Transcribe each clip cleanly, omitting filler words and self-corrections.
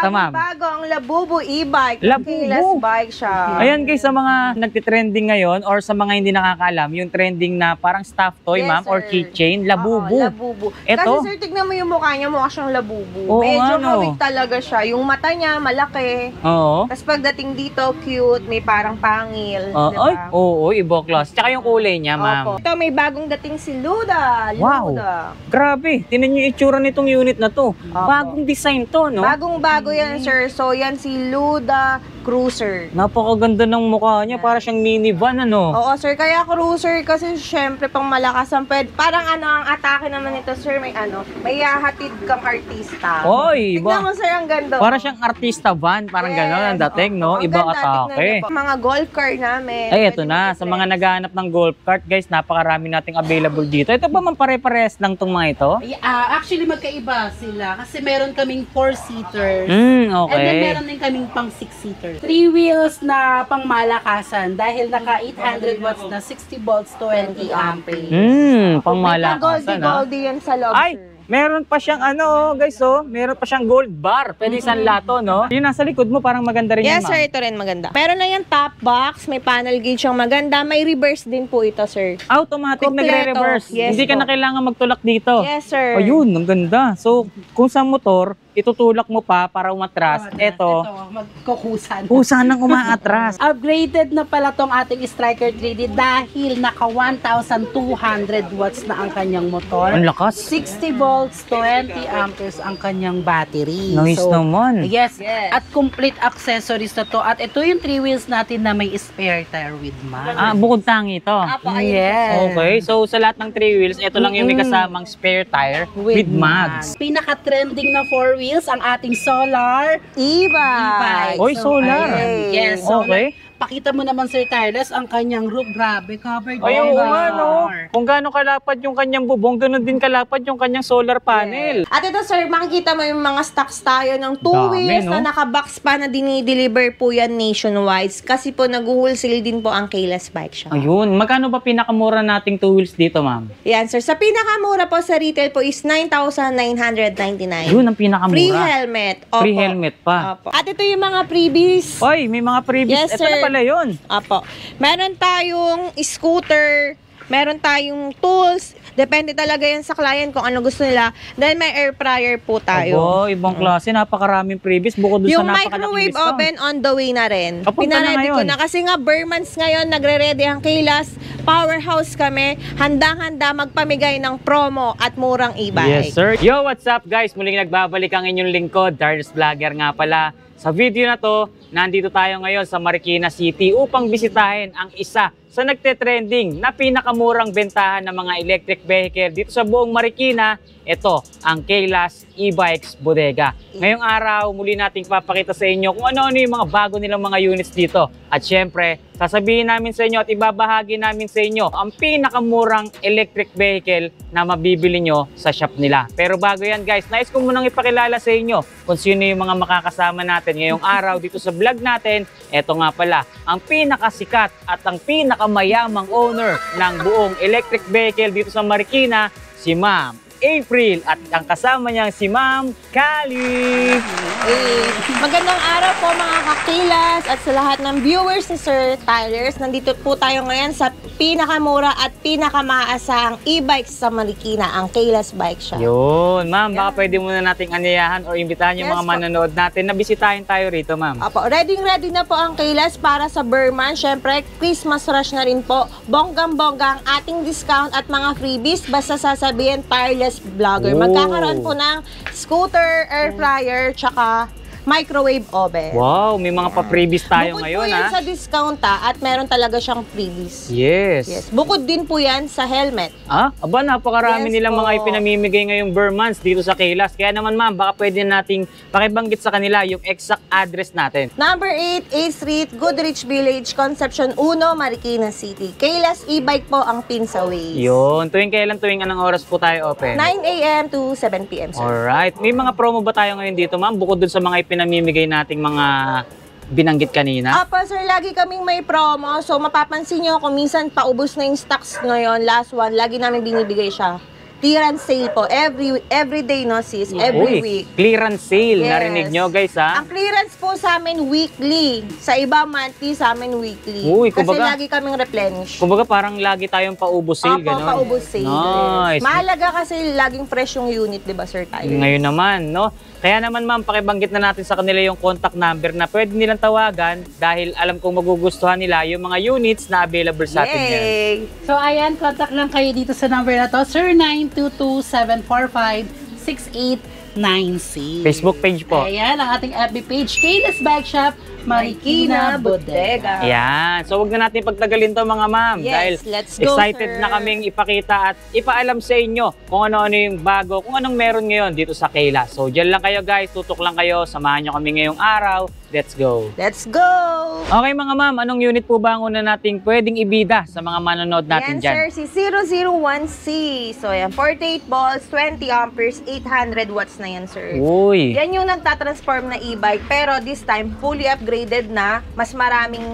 Ito, ma'am. Bago ang Labubu e-bike. Labubu. Keyless bike siya. Ayan guys, sa mga nagtitrending ngayon or sa mga hindi nakakaalam, yung trending na parang stuffed toy, Yes, ma'am, or sir. keychain, Labubu. Oo, Labubu. Ito? Kasi sir, tignan mo yung mukha niya, mukha siyang Labubu. Oo Medyo nga, no? hawig talaga siya. Yung mata niya, malaki. Oo. Tapos pagdating dito, cute, may parang pangil. Diba? Ay, oo, iba class. Tsaka yung kulay niya, ma'am. Opo. Ito, may bagong dating si Luda. Wow. Luda. Grabe, tinan niyo yung itsura nitong unit na to. Opo. Bagong design to, no? Bagong-bago yan, sir. So, yan si Luda Cruiser. Napakaganda ng mukha niya, para siyang minivan, ano? Oo, sir. Kaya cruiser kasi syempre pang malakas ang parang ang atake naman nito, sir, may hahatid kang artista. Oy, Tignan iba. mo, sir, ang ganda. Para siyang artista van, parang gano'n ang dating, no? Ang Iba ganda, tignan atake. niyo po. Mga golf car namin. Ay, Pwede eto na. Sa mga i-flex. naghahanap ng golf cart, guys, napakarami nating available dito. Ito ba man pare-pares lang tong mga ito? Actually, magkaiba sila kasi meron kaming 4-seaters. Okay. And then meron din kaming pang 6-seater. 3 wheels na pang malakasan dahil naka 800 watts na 60 volts to 20 amperes. Pang May malakasan, ha? goldie yan sa loob, Ay, sir. meron pa siyang guys, meron pa siyang gold bar. Pwede isang lato, no? Yung nasa likod mo, parang maganda rin Yes, yan, sir. ma'am. Ito rin maganda. Meron na yan top box. May panel gauge yung maganda. May reverse din po ito, sir. Automatic Kompleto. nagre-reverse. Yes Hindi ka po. na kailangan magtulak dito. Yes, sir. Ayun, ang ganda. So, kung sa motor, itutulak mo pa para umatras. Ito, magkukusan. kusa nang umaatras. Upgraded na pala tong ating Striker 3D dahil naka 1,200 watts na ang kanyang motor. Ang lakas. 60 volts, 20 amperes ang kanyang battery. Nice naman. Yes. Yes. At complete accessories na to. At ito yung 3 wheels natin na may spare tire with mag. Bukod tangi ito. Apo, ayun. Yes. Okay, so sa lahat ng 3 wheels, ito lang yung may kasamang spare tire with mags. Pinaka-trending na 4 wheels ang ating solar E-bike. Oy, solar. ayan. Yes, solar. Okay. Pakita mo naman, Sir Tireless, ang kanyang roof. Grabe, covered Ay, oo by nga, no? solar. Kung gaano kalapad yung kanyang bubong, ganun din kalapad yung kanyang solar panel. At ito, sir, makikita mo yung mga stocks tayo ng 2 Dami, wheels no? na nakabox pa na dinideliver po yan nationwide. Kasi po nag-wholesale din po ang Keyless Bike Shop. Ayun, magkano ba pinakamura nating 2 wheels dito, ma'am? Yan, sir. Sa pinakamura po sa retail po is 9,999. Yun ang pinakamura. Free helmet. Opo. Free helmet pa. Opo. At ito yung mga freebies. Oy, may mga freebies. Yes, Ito na sir. pala yun. Opo. Meron tayong scooter, meron tayong tools, depende talaga yan sa client kung ano gusto nila. Then may air fryer po tayo. Abo, ibang klase, napakaraming freebies bukod dun Yung sa napakalaking microwave discount. oven on the way na rin. Papunta na Pinaready ko ngayon. na kasi nga Burmans ngayon nagre-ready ang Keyless. Powerhouse kami, handang-handa magpamigay ng promo at murang e-bike. Yes, sir. Yo, what's up guys? Muling nagbabalik ang inyong lingkod, Darles Vlogger nga pala. Sa video na to, nandito tayo ngayon sa Marikina City upang bisitahin ang isa sa nagte-trending na pinakamurang bentahan ng mga electric vehicle dito sa buong Marikina. Ito, ang Keyless E-Bikes Bodega. Ngayong araw, muli nating papakita sa inyo kung ano-ano yung mga bago nilang mga units dito. At syempre, sasabihin namin sa inyo at ibabahagi namin sa inyo ang pinakamurang electric vehicle na mabibili nyo sa shop nila. Pero bago yan guys, nais ko munang ipakilala sa inyo kung sino yung mga makakasama natin ngayong araw dito sa vlog natin. Ito nga pala, ang pinakasikat at ang pinakamayamang owner ng buong electric vehicle dito sa Marikina, si Ma'am April at ang kasama niya si Ma'am Kali. Magandang araw po mga kakilas at sa lahat ng viewers ni Sir Tires. Nandito po tayo ngayon sa pinakamura at pinakamaasahang e-bikes sa Marikina, ang Keyless Bike Shop. Yun, Ma'am, baka pwede muna nating aniyahan o imbitahan yung Yes mga po. manonood natin na bisitahin tayo rito, Ma'am. Apo, ready na po ang Keyless para sa Burman. Siyempre, Christmas rush na rin po. Bonggang-bongga ang ating discount at mga freebies. Basta sasabihin, Tireless Vlogger. Oh. Magkakaroon po ng scooter, air fryer, tsaka microwave oven. Wow, may mga pa-freebies tayo Bukod ngayon, po yan ha? sa discount at meron talaga siyang freebies. Yes. Yes. Bukod din po yan sa helmet. Aba, napakarami Yes nilang po. mga ipinamimigay ngayong Burmans dito sa Keyless. Kaya naman, Ma'am, baka pwede nating pakibanggit sa kanila yung exact address natin. Number 8, A Street, Goodrich Village, Concepcion 1, Marikina City. Keyless e-bike po ang pin sa ways. Yun, tuwing anong oras po tayo open? 9 a.m. to 7 p.m. sir. Alright. May mga promo ba tayo ngayon dito, Ma'am? Bukod dun sa mga ipinamimigay nating mga binanggit kanina? Apa sir, lagi kaming may promo. So mapapansin nyo kung minsan paubos na yung stocks ngayon, last one, lagi namin binibigay siya. clearance sale po. Every day, no sis? Every week. Clearance sale. Yes. Narinig nyo guys ha? Ang clearance po sa amin weekly. Sa iba monthly, sa amin weekly. Uy, Kasi kumbaga- lagi kaming replenish. Kumbaga parang lagi tayong paubos sale, Opo, gano'n. paubos sale. Nice. Yes. Mahalaga kasi laging fresh yung unit, di ba, Sir Tyler? Ngayon naman, no? Kaya naman ma'am, pakibanggit na natin sa kanila yung contact number na pwede nilang tawagan dahil alam kong magugustuhan nila yung mga units na available sa atin yan. Yay! So ayan, contact lang kayo dito sa number na to, 0922-745-6896. Facebook page po. Ayan, ang ating FB page, Kayla's Bag Shop, Marikina Bodega. Ayan. So, wag na natin pagtagalin to mga ma'am. Yes, dahil let's go, excited sir. na kaming ipakita at ipaalam sa inyo kung ano-ano yung bago, kung anong meron ngayon dito sa Kayla. So, dyan lang kayo guys, tutok lang kayo, samahan nyo kami ngayong araw. Let's go! Let's go! Okay mga ma'am, anong unit po ba ang una nating pwedeng ibida sa mga manonood natin Yan, dyan? sir, si 001C. So, yan, 48 volts, 20 amperes, 800 watts na yan, sir. Uy! Yan yung nagtatransform na e-bike, pero this time, fully upgraded na, mas maraming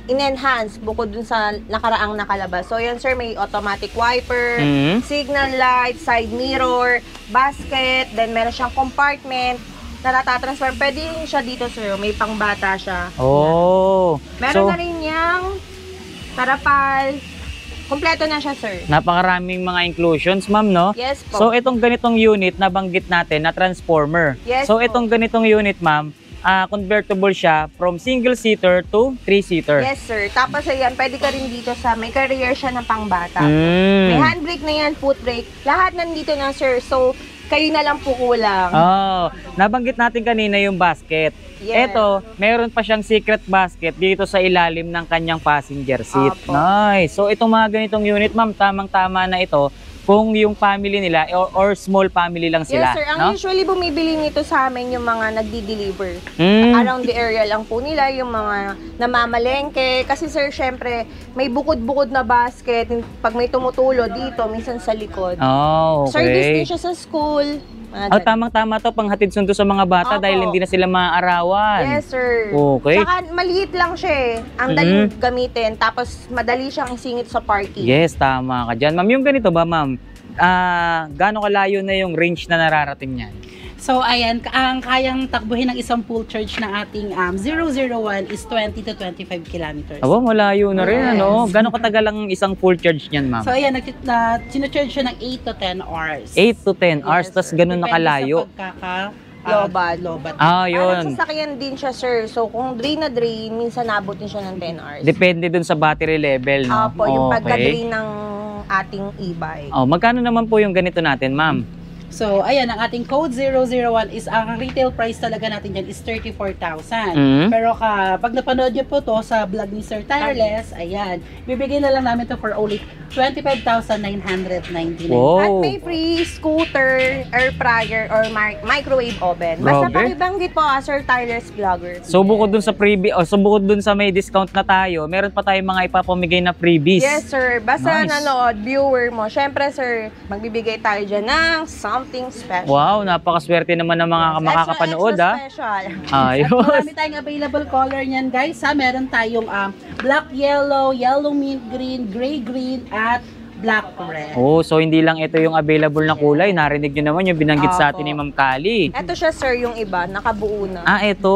in-enhance bukod dun sa nakaraang nakalabas. So, yan, sir, may automatic wiper, Mhm. signal light, side mirror, basket, then meron siyang compartment na natatransform. Pwede rin siya dito, sir. May pangbata siya. Oh! Meron So, na rin niyang tarapal. Kompleto na siya, sir. napakaraming mga inclusions ma'am, no? Yes po. So, itong ganitong unit na banggit natin na transformer. Yes So, po. itong ganitong unit ma'am, convertible siya from single-seater to three-seater. Yes, sir. Tapos ayan, pwede ka rin dito sa may carrier siya ng pangbata. Mm. May handbrake na yan, foot brake. Lahat nandito na, sir. So, kayo na lang po kulang. Oh, nabanggit natin kanina yung basket. Yes. Ito, meron pa siyang secret basket dito sa ilalim ng kanyang passenger seat. Opo. Nice. So, itong mga ganitong unit, ma'am, tamang-tama na ito kung yung family nila or small family lang sila. Yes, sir. Ang no? usually bumibili nito sa amin yung mga nagdi-deliver. Mm. Around the area lang po nila, yung mga namamalengke. Kasi, sir, syempre, may bukod-bukod na basket. Pag may tumutulo dito, minsan sa likod. Oh, okay. Service din siya sa school. Oh, tamang-tama to, panghatid sundo sa mga bata Opo. dahil hindi na sila maaarawan. Yes, sir. Okay. Tsaka maliit lang siya eh. Ang daling gamitin. Tapos madali siyang isingit sa parking. Yes, tama ka dyan. Ma'am, yung ganito ba, ma'am? Gaano kalayo na yung range na nararating niyan? So ayan, ang kayang takbuhin ng isang full charge ng ating 001 is 20 to 25 kilometers. Aba, malayo na rin, Yes. ano? Gaano katagal ang isang full charge niyan, ma'am? So ayan, sinacharge siya ng 8 to 10 hours. 8 to 10 hours, Yes, tas sir. ganun na Depende kalayo. sa pagkaka Lobat. lobat. Ah, Parang yun. sasakyan din siya, sir. So, kung drain na drain, minsan nabot din siya ng 10 hours. Depende dun sa battery level, no? Opo, yung Okay. pagka-drain ng ating e-bike. Oh, magkano naman po yung ganito natin, ma'am? So ayan, ang ating code 001 is ang retail price talaga natin dyan is 34,000. Mm. Pero pag napanood niyo po to sa vlog ni Sir Tireless, ayan, bibigyan na lang namin to for only 25,999. Wow. At may free scooter, air fryer, or microwave oven. Basta Grabe. pakibanggit po, Sir Tyler's Vlogger. So bukod dun sa freebie, so bukod dun sa may discount na tayo, meron pa tayong mga ipapamigay na freebies. Yes, sir. Basta Nice. nanood, viewer mo. Syempre, sir, magbibigay tayo dyan ng something special. Wow, napakaswerte naman ng mga makakapanood, extra, ah. special. Ayos. Marami tayong available color niyan, guys. Meron tayong black yellow, yellow mint green, gray green, at black red. Oh, so hindi lang ito yung available na kulay. Narinig nyo naman yung binanggit sa atin ni Ma'am Kali. Eto siya, sir, yung iba. Nakabuo na. Ito.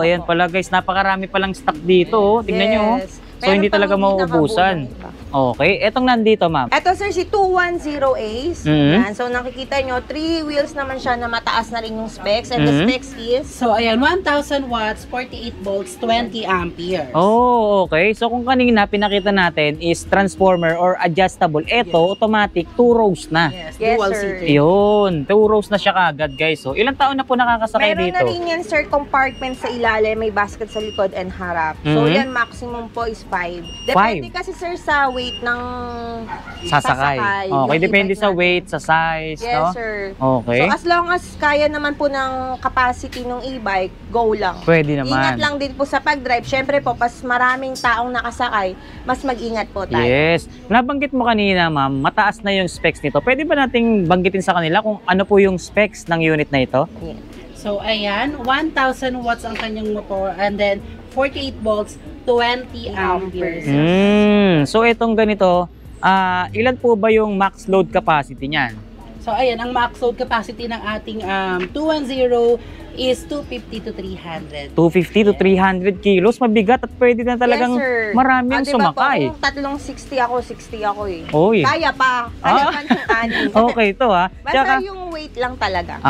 Ayan pala guys, napakarami palang stock dito. Oh. Tingnan nyo. Oh. Yes. So hindi Meron talaga pang hindi mauubusan. nakabuo ng iba. Okay, etong nandito, ma'am. Eto, sir, si 210Ace. Mhm. Yan. So, nakikita nyo, 3 wheels naman siya na mataas na rin yung specs. And the Mhm. specs is... So ayan, 1,000 watts, 48 volts, 20 amperes. Oh, okay. So kung kanina pinakita natin is transformer or adjustable. Ito, automatic, 2 rows na. Yes, Yes, dual sir. seater. Yun, 2 rows na siya kagad, guys. So ilang taon na po nakakasakay Meron dito? na rin yan, sir, compartment sa ilalim. May basket sa likod and harap. So, Mhm. yan, maximum po is 5. Depende kasi, sir, sa weight ng Sasakay. Okay, yung depende e-bike sa natin. weight, sa size, Yes, no? sir. Okay. So, as long as kaya naman po ng capacity ng e-bike, go lang. Pwede naman. Ingat lang din po sa pag-drive. Siyempre po, pas maraming taong nakasakay, mas mag-ingat po tayo. Yes. Nabanggit mo kanina, ma'am, mataas na yung specs nito. Pwede ba nating banggitin sa kanila kung ano po yung specs ng unit na ito? Yeah. So ayan, 1,000 watts ang kanyang motor and then 48 volts, 20 amperes. So itong ganito, ilan po ba yung max load capacity niyan? So, ayan, ang max load capacity ng ating 210 is 250 to 300. 250 to 300 kilos, mabigat at pwede na talagang Yes, sir. marami ang Diba sumakay. po, kung tatlong 60 ako eh. Oy. Kaya pa. Kaya pa ng anin. Okay ito ha. Basta yung weight lang talaga.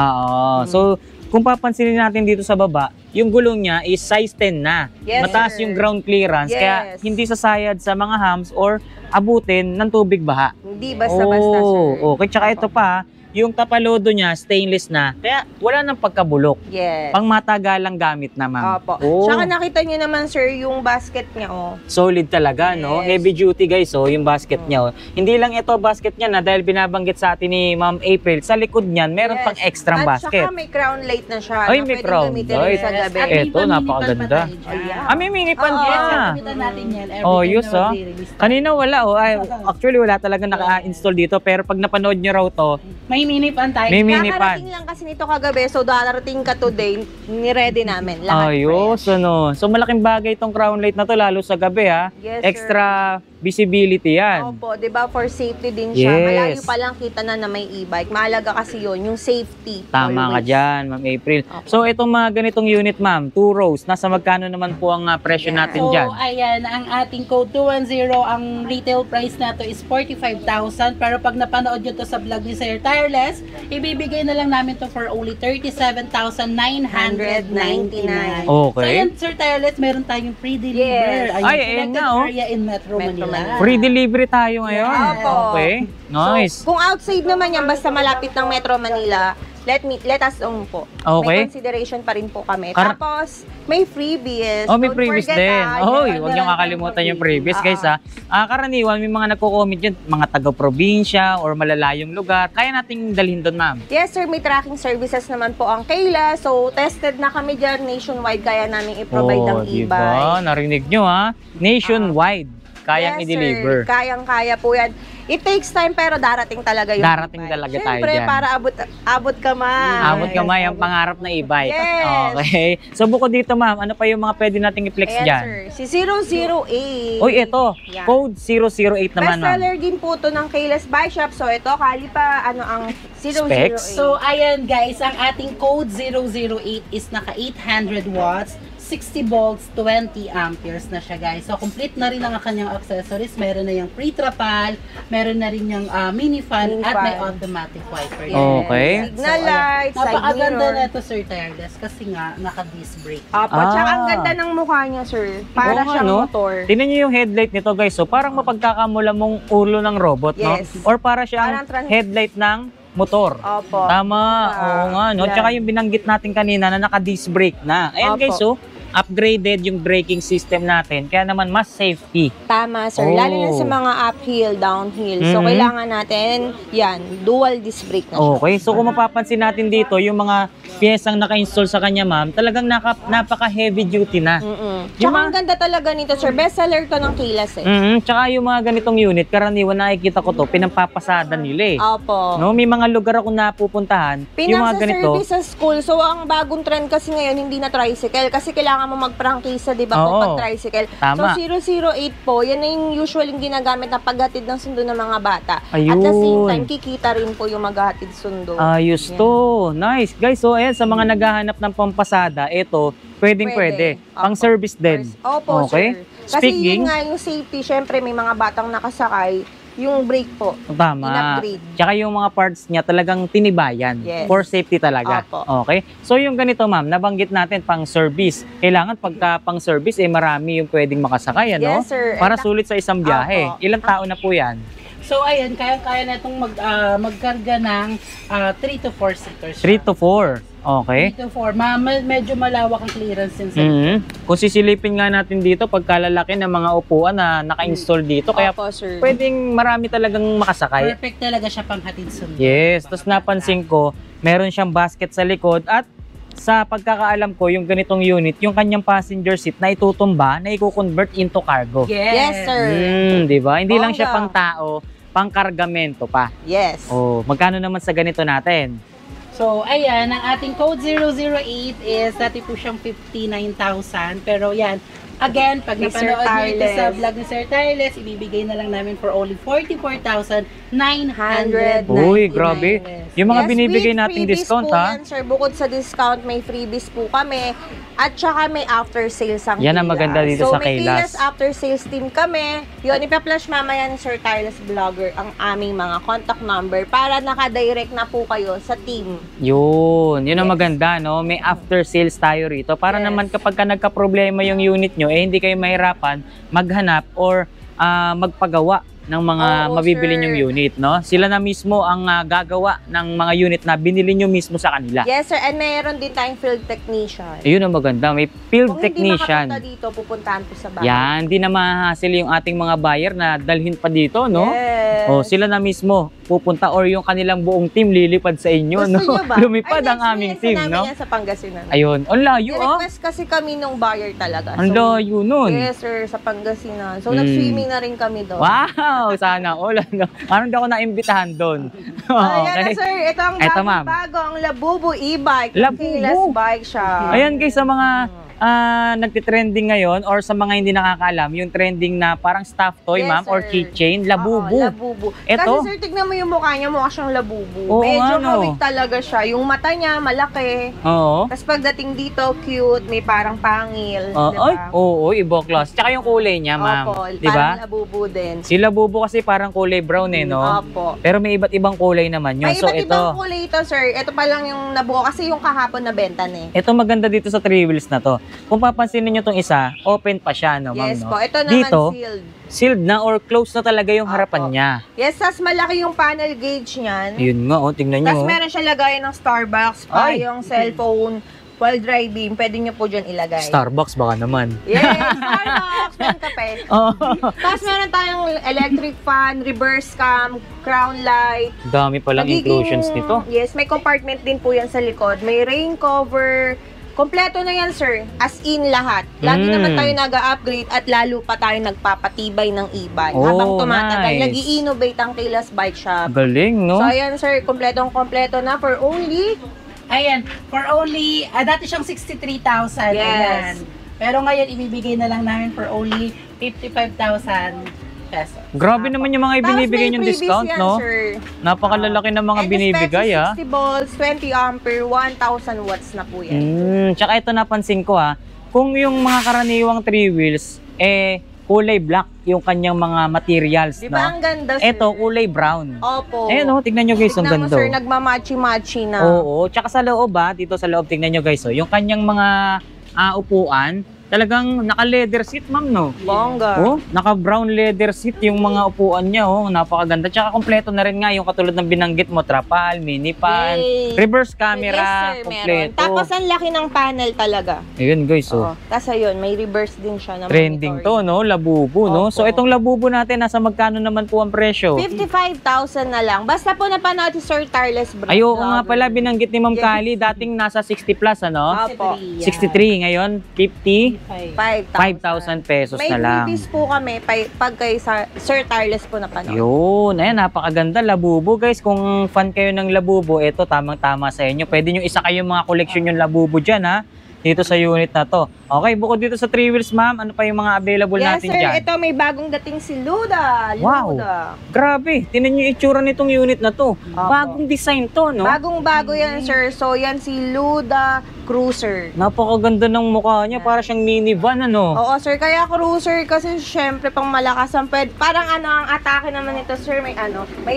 So, kung papansinin natin dito sa baba, yung gulong niya is size 10 na. Yes, Mataas sir. yung ground clearance, kaya Yes. hindi sasayad sa mga humps or abutin ng tubig baha. Hindi basta-basta, sir. Okay, tsaka ito pa, yung tapalodo niya stainless na, kaya wala nang pagkabulok. Yes. Pang matagalang gamit na, ma'am. Opo. Oh, Tsaka nakita niyo naman, sir, yung basket niya, oh. solid talaga, no? Yes. Heavy duty, guys, yung basket niya. Oh. Hindi lang ito basket niya na dahil binabanggit sa atin ni Ma'am April, sa likod niyan, meron Yes. pang extra At basket. saka may crown light na siya. Ay, na may pwedeng crown gamitin rin light. sa gabi. At may Eto, paminipan napakaganda. pa tayo dyan. Ayan. May minipan Oo. pa. Yes, gamitan natin yan every Oh, time yus, na oh. mag-release tayo. Kanina wala, oh. Ay, actually, wala talaga naka-install dito. Pero pag napanood nyo raw to, May minipan tayo. may minipan. Kakarating lang kasi nito kagabi, so darating ka today, ni-ready namin. Lahat Ayos, ano. So, malaking bagay itong crown light na to, lalo sa gabi, ha. Yes, sir. Extra visibility yan. Opo, di ba? For safety din siya. Yes. Malayo pa lang kita na may e-bike. Mahalaga kasi yun, yung safety. Tama ka always. dyan, Ma'am April. Okay. So, itong mga ganitong unit, ma'am, 2 rows, nasa magkano naman po ang presyo Yeah. natin So, dyan? ayan, ang ating code 210, ang retail price na to is 45,000. Pero pag napanood nyo to sa vlog ni Sir Tireless, ibibigay na lang namin to for only 37,999. Okay. So, ayan, Sir Tireless, meron tayong free deliver. Yes. Ayun, Ay, selected ayan nga, oh. area in Metro Metro Manila. Manila. Free delivery tayo ngayon. Yeah. Opo. Okay. Nice. So, kung outside naman yan, basta malapit ng Metro Manila, let us own po. Okay. May consideration pa rin po kami. Kar- Tapos, may freebies. Oh, may Don't freebies forget, din. yung Huwag niyong kakalimutan yung freebies, guys, Ah, ha. Karaniwan, may mga nagko-comment dyan, mga taga-probinsya or malalayong lugar. Kaya nating dalhin doon, ma'am. Yes, sir. May tracking services naman po ang Kayla. So, tested na kami dyan nationwide. Kaya namin i-provide ang diba? e-bike. Narinig nyo, ha? Nationwide. Kayang Yes, i-deliver. sir. Kayang-kaya po yan. It takes time pero darating talaga yung Darating e-bike. talaga tayo Siyempre, dyan. para abot ka man. Abot kamay ang pangarap na e-bike. Yes. Okay. So, bukod dito, ma'am, ano pa yung mga pwede nating i-flex Ayan, dyan? sir. Si 008. Uy, ito. Yan. Code 008 naman, ma'am. Bestseller din po to ng Kayla's Bike Shop. So, ito, kalipa, ang 008. Specs? So, ayan guys, ang ating code 008 is naka 800 watts, 60 volts, 20 amperes na siya guys. So, complete na rin ang kanyang accessories. Meron na yung pre-trapal, meron na rin yung mini fan, Mini at may fan. automatic wiper. Yes. Okay. Signal light, side Napakaganda mirror. na ito, Sir Tireless, kasi nga, naka-disc brake. Opo, tsaka ang ganda ng mukha niya, sir. Para Oo nga, siyang no? motor. Tingnan niyo yung headlight nito, guys. So, parang mapagkakamula mong ulo ng robot, no? Yes. Or para siyang Parang headlight ng motor. Opo. Tama. Oo nga, no? Yan. Tsaka yung binanggit natin kanina na naka-disc brake na. Ayan, Opo. guys, so, upgraded yung braking system natin. Kaya naman, mas safety. Tama, sir. Oh. Lalo na sa mga uphill, downhill. So, Mhm. kailangan natin, yan, dual disc brake na siya. Okay, so kung mapapansin natin dito, yung mga piyesang naka-install sa kanya, ma'am, talagang napaka-heavy duty na. Mm-mm. Yung Tsaka mga- ang ganda talaga nito, sir. Bestseller to ng Kayla's eh. Tsaka yung mga ganitong unit, karaniwan nakikita ko to, pinampapasada nila eh. Opo. No, may mga lugar ako napupuntahan, yung mga ganito. Pinasa-service sa school. So, ang bagong trend kasi ngayon, hindi na tricycle. Kasi kailangan mo mag-prangkisa, di ba, po, Oo. pag tricycle. Tama. So, 008 po, yan na yung usually ginagamit na paghatid ng sundo ng mga bata. At Ayun. the same time, kikita rin po yung maghatid sundo. Ayos Yan. to. Nice. Guys, so ayan, sa mga naghahanap ng pampasada, ito, pwede. Pang Opo. service din. Opo, Okay. sir. Kasi Speaking, yun nga, yung safety, syempre may mga batang nakasakay, yung brake po. tama. in-upgrade. Tsaka yung mga parts niya talagang tinibayan. Yes. For safety talaga. Opo. Okay? So yung ganito, ma'am, nabanggit natin pang service. Kailangan pagka pang service, marami yung pwedeng makasakay, ano? Yes, sir. Para And- sulit sa isang biyahe. Opo. Ilang tao na po yan? So, ayan, kaya na itong magkarga ng 3 to 4 seaters. 3 to 4. Okay. 3 to 4. Medyo malawak ang clearance din sa Kung sisilipin nga natin dito, pagkalalaki ng mga upuan na naka-install dito, kaya Opo, sir. pwedeng marami talagang makasakay. Perfect talaga siya pang hatid sundo. Yes, tapos napansin ko, meron siyang basket sa likod at sa pagkakaalam ko, yung ganitong unit, yung kanyang passenger seat na itutumba, na i-convert into cargo. Yes, sir. Di ba? Hindi lang siya Bongga. pang tao, pang kargamento pa. Yes. Oh, magkano naman sa ganito natin? So, ayan, ang ating code 008 is dati po siyang 59,000. Pero yan, again, pag Ni Sir napanood niyo ito sa Tireless. vlog ni Sir Tireless, ibibigay na lang namin for only 999. Uy, grabe. Yung mga binibigay with nating freebies discount, po ha? yan, sir. Bukod sa discount, may freebies po kami. At saka may after sales ang Yan ang Kilas. maganda dito so, sa may Kilas. Kilas after sales team kami. Yun, ipa-flash mamaya ni Sir Tireless Vlogger ang aming mga contact number para nakadirect na po kayo sa team. Yun ang Yes. maganda, no? May after sales tayo rito. Para Yes. naman kapag ka nagka-problema yung unit nyo, hindi kayo mahirapan maghanap or magpagawa ng mga Oo, mabibili sir. nyong unit, no? Sila na mismo ang gagawa ng mga unit na binili nyo mismo sa kanila. Yes, sir. And mayroon din tayong field technician. Ayun ang maganda. May field Kung hindi technician. makapunta dito, pupuntahan po sa bahay. Yan, di na mahahasil yung ating mga buyer na dalhin pa dito, no? Yes. O sila na mismo pupunta or yung kanilang buong team lilipad sa inyo, Gusto no? nyo ba? Lumipad Ay, ang aming na-experience team, namin no? yan sa Pangasinan. Ayun, ang layo, ah. Request kasi kami nung buyer talaga. Ang layo nun. Yes, sir, sa Pangasinan. So, Mm. nag-swimming na rin kami doon. Wow, sana all. Ano? Parang di ako naimbitahan doon. Ayan na, sir. Ito ang Eto, ma'am. bago, ang Labubu e-bike. Labubu. Keyless bike siya. Ayan guys, sa mga nagtitrending ngayon or sa mga hindi nakakaalam, yung trending na parang stuffed toy, Yes, ma'am, or sir. keychain, Oo, labubu. labubu. Eto? Kasi sir, tignan mo yung mukha niya, mukha siyang labubu. Oo, Medyo ano? hawig talaga siya. Yung mata niya, malaki. Oo. Tapos pagdating dito, cute, may parang pangil. Ay, oo, iba class. Tsaka yung kulay niya, ma'am. Opo, Di parang ba? labubu din. Si labubu kasi parang kulay brown eh, no? Opo. Pero may iba't ibang kulay naman yun. May So iba't ito, ibang kulay ito, sir. Ito pa lang yung nabuo kasi yung kahapon na benta na eh. ito maganda dito sa 3 wheels na to. Kung papansinin nyo itong isa, open pa siya, no, ma'am, Yes no? po. Ito naman Dito, sealed. sealed na or closed na talaga yung Opo. harapan niya. Yes, tas malaki yung panel gauge niyan. Yun nga, oh, tingnan nyo. Tapos oh. meron siya lagayan ng Starbucks pa, Ay! yung cellphone, while driving, pwede nyo po dyan ilagay. Starbucks baka naman. Yes, Starbucks, meron kape. Oh, Tapos meron tayong electric fan, reverse cam, crown light. dami palang inclusions nito. Yes, may compartment din po yan sa likod. May rain cover. Kompleto na yan, sir. As in lahat. Lagi Mm. naman tayo nag-upgrade at lalo pa tayo nagpapatibay ng e-bike. Oh, Habang tumatagal, nice. nag-i-innovate ang Keyless Bike Shop. Galing, no? So, ayan, sir. Kompletong-kompleto na for only... Ayan, for only, dati siyang 63,000. Yes. Ayan. Pero ngayon, ibibigay na lang namin for only 55,000 pesos. Grabe naman yung mga ibinibigay Tapos yung may freebies discount, yan, no? sir. Napakalalaki ng mga And binibigay, ah. 60 volts, 20 ampere, 1,000 watts na po yan. Tsaka ito napansin ko, ha, kung yung mga karaniwang 3 wheels, kulay black yung kanyang mga materials, Di no? ba ang ganda, sir? Ito, kulay brown. Opo. Ayun, oh, tignan nyo guys, ang Tignan mo, ganda. sir, oh. nagmamachi-machi na. Oo, tsaka sa loob, dito sa loob, tignan nyo guys, oh, yung kanyang mga upuan, talagang naka-leather seat, ma'am, no? Bongga. Oh, naka-brown leather seat yung mga upuan niya, oh, napakaganda. Tsaka kompleto na rin nga yung katulad ng binanggit mo, trapal, mini fan, Yay. reverse camera, Yes, sir, meron. kompleto. Tapos ang laki ng panel talaga. Ayun guys, oh. Tapos ayun, may reverse din siya na Trending to, monitoring. no? Labubu, no? Opo. So, itong labubu natin, nasa magkano naman po ang presyo? 55,000 na lang. Basta po napanood si Sir Tireless Vlogger. Ay, oo nga pala, binanggit ni Ma'am Kali, dating nasa 60 plus, ano? Opo. 63, ngayon, 50, 5,000 5,000 pesos May na lang. freebies po kami pag kay Sir Tireless po napanood. Yun, ayan, napakaganda, labubu guys. Kung fan kayo ng labubu, ito tamang-tama sa inyo. Pwede nyo isa kayong mga collection yung labubu dyan, ha? Dito sa unit na to. Okay, bukod dito sa 3 wheels, ma'am, ano pa yung mga available Yes, natin sir. dyan? Ito may bagong dating si Luda. Wow. Luda. Grabe, tinan nyo yung itsura nitong unit na to. Bagong design to, no? Bagong-bago yan, sir. So, yan si Luda Cruiser. Napakaganda ng mukha niya, para siyang minivan, ano? Oo, sir. Kaya cruiser kasi syempre pang malakas ang parang ang atake naman nito, sir, may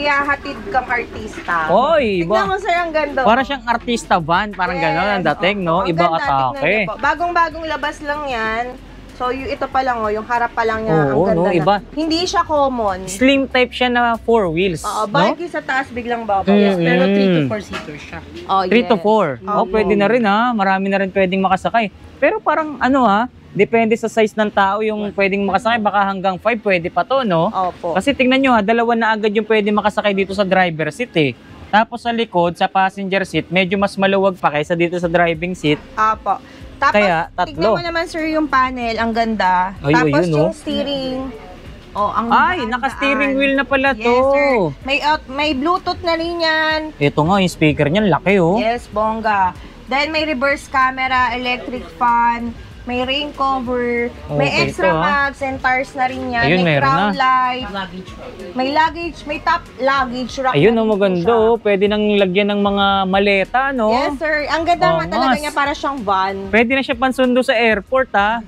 hahatid kang artista. Oy, Tignan iba. mo, sir, ang ganda. Para siyang artista van, parang Yes. gano'n ang dating, Oo, no? ang Iba ganda, tignan atake. niyo po. Bagong-bagong labas lang yan. So, ito pa lang, yung harap pa lang niya, Oo, ang ganda no, na. iba. Hindi siya common. Slim type siya na 4 wheels, Oo, no? bike sa taas, biglang babaw. Yes, pero 3 to Mm. 4 seater siya. Oh, 3 to yes. 4. Oh, Opo. pwede na rin, ha? Marami na rin pwedeng makasakay. Pero parang ano, ha? Depende sa size ng tao yung pwedeng makasakay. Baka hanggang 5 pwede pa to, no? Opo. Kasi tingnan nyo, ha? Dalawa na agad yung pwede makasakay dito sa driver seat, eh. Tapos sa likod, sa passenger seat, medyo mas maluwag pa kaysa dito sa driving seat. Opo. Tapos, Kaya, tatlo. tignan mo naman, sir, yung panel. Ang ganda. Ay, Tapos, ayun, yung oh. steering. Oh, ang Ay, daan-daan. naka-steering wheel na pala to. Yes, sir. May Bluetooth na rin yan. Ito nga, yung speaker niyan, laki, oh. Yes, bongga. Then, may reverse camera, electric fan, may rain cover, may Okay, extra ito, mags and tires na rin yan, Ayun, may meron crown na. light, Luggage. may luggage, may top luggage rack. Ayun, na rin po maganda siya. oh. Pwede nang lagyan ng mga maleta, no? Yes, sir. Ang ganda Oh, nga talaga mas. niya, para siyang van. Pwede na siya pansundo sa airport, ha?